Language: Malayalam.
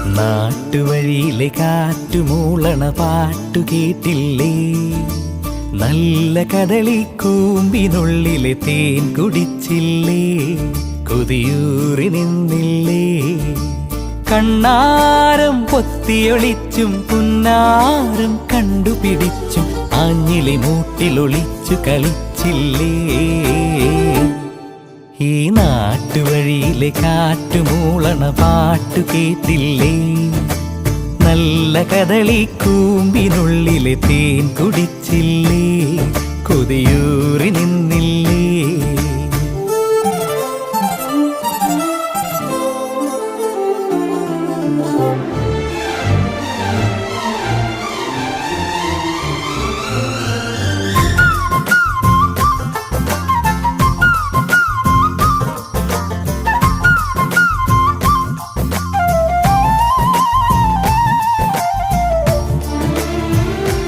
നാട്ടുവഴിയിലെ കാറ്റുമൂളണ പാട്ടു കേട്ടില്ലേ? നല്ല കദളിക്കൂമ്പിനുള്ളിലെ തേൻ കുടിച്ചില്ലേ? കൊതിയൂറി നിന്നില്ലേ? കണ്ണാരം പൊത്തിയൊളിച്ചും പുന്നാരം കണ്ടുപിടിച്ചും ആഞ്ഞിലി മൂട്ടിലൊളിച്ചു കളിച്ചില്ലേ? ഈ നാട്ടുവഴിയിലെ കാറ്റുമൂളണ പാട്ടു കേട്ടില്ലേ? നല്ല കദളിക്കൂമ്പിനുള്ളിലെ തേൻ കുടിച്ചില്ലേ? കൊതിയൂറി നിന്നില്ലേ?